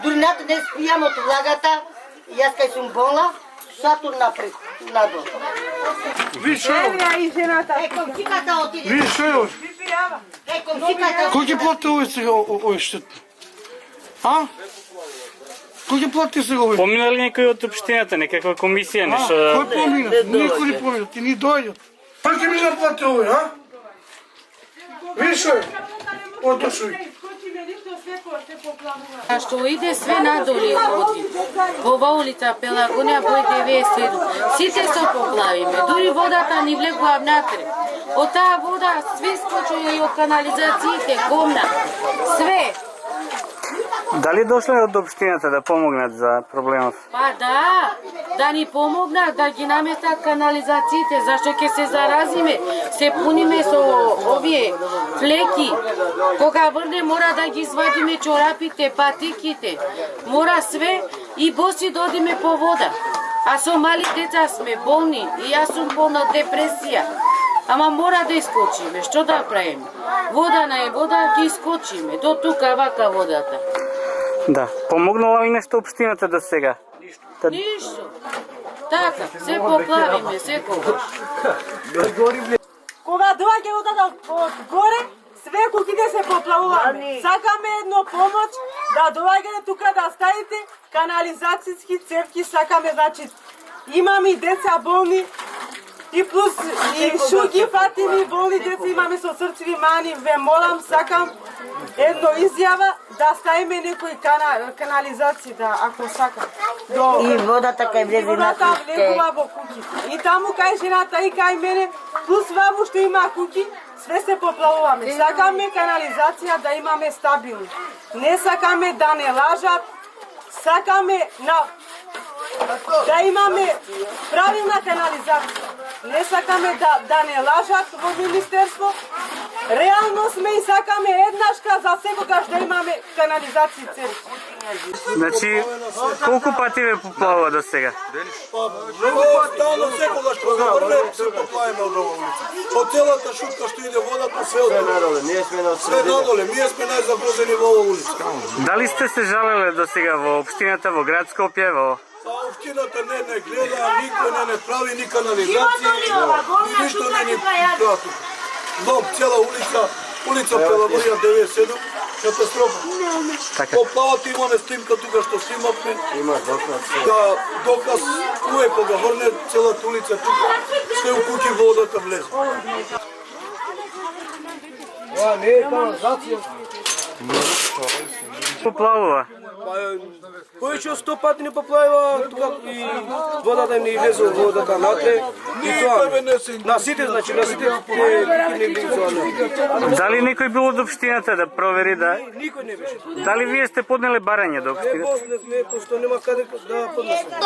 дури не спијам од влагата, јас кај сум болна, Сатур напред, надолу. Виж Евија и жената. Комшиката отиде. Виж што Комшиката. Кој ќе плати овој сега овој штет? А? Кој ќе плати сега овој? Помина ли некој од општината, некаква комисија, нешто? Кој помина? Никој не помина, ти ни дојдат. Кој ќе ми заплати овој, а? Виж што? Отошуј. А што иде све надоле води. Ова улица Пелагонија бој 97. Сите се поплавиме, дури водата ни влегува внатре. Од таа вода све скочува и од канализациите, гомна. Све. Дали дошле од општината да помогнат за проблемов? Па да ни помогнат да ги наместат канализациите, зашто ќе се заразиме, се пуниме со овие флеки. Кога врне мора да ги извадиме чорапите, патиките, мора све и боси да одиме по вода. А со мали деца сме болни и јас сум болна од депресија. Ама мора да искочиме, што да правиме? Вода на е вода, ќе искочиме, до тука вака водата. Да, помогнала ли нешто општината до сега? Ништо. Така, се поплавиме, секогаш. Кога доаѓа водата од горе, све куќите се поплавуваме. Сакаме едно помош да доаѓате тука да ставите канализацијски цевки, сакаме, значи, имаме и деца болни, и плюс и шуги фатими болни деца имаме со срцеви мани, ве молам, сакам едно изјава да ставиме некој канализација, да, ако сакам. И водата кај влезе на Водата влегува во куќи. И таму кај жената и кај мене, плюс ваму што има куќи, све се поплавуваме. Сакаме канализација да имаме стабилно. Не сакаме да не лажат, сакаме да имаме правилна канализација. Не сакаме да не лажат во министерство. Реално сме и сакаме еднашка за секогаш да имаме канализација цели. Значи, колку пати ве поплавува до сега? Стално секогаш кога врне се поплавиме од оваа улица. Од целата шутка што иде водата, све надоле. Све надоле, ние сме најзагрозени во оваа улица. Дали сте се жалеле до сега во општината, во град Скопје, во... Па општината не гледа, никој не прави ни канализација, ни ништо не ни прави. Дом, цела улица Пелагонија 97, катастрофа. Поплават имаме снимка тука што снимавме. Има доказ. Да, доказ кое кога врне целата улица тука, све у куќи водата влезе. Не е канализација. Поплавува? Повеќе од 100 пати не поплавува, тука и водата им не влезе во водата натре. И тоа, на сите, значи, на сите не влезе. Дали некој бил од општината да провери да... Никој не беше. Дали вие сте поднеле барање до Не општината? поднесме, пошто нема каде да поднесме.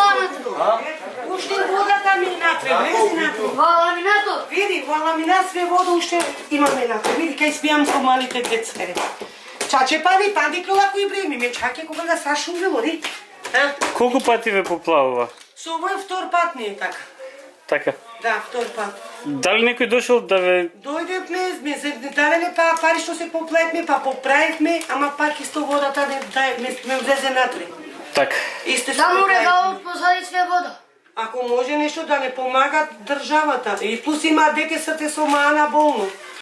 Уште водата ми натре, влезе натре. Во ламинатот? Види, во ламинат све вода уште имаме натре. Види, кај спијам со малите деца. Чаче пади, пандиклова кои бреми, ме чаке кога да сашум ве води. Колку пати ве поплавува? Со овој втор пат не е така. Така. Да, втор пат. Дали некој дошол да ве... Дојдевме, се давеле па пари што се поплавивме, па поправивме, ама пак исто водата ме влезе натре. Така. Само регалот позади све вода. Ако може нешто да не помагат државата. И плюс има дете срце со мана болно.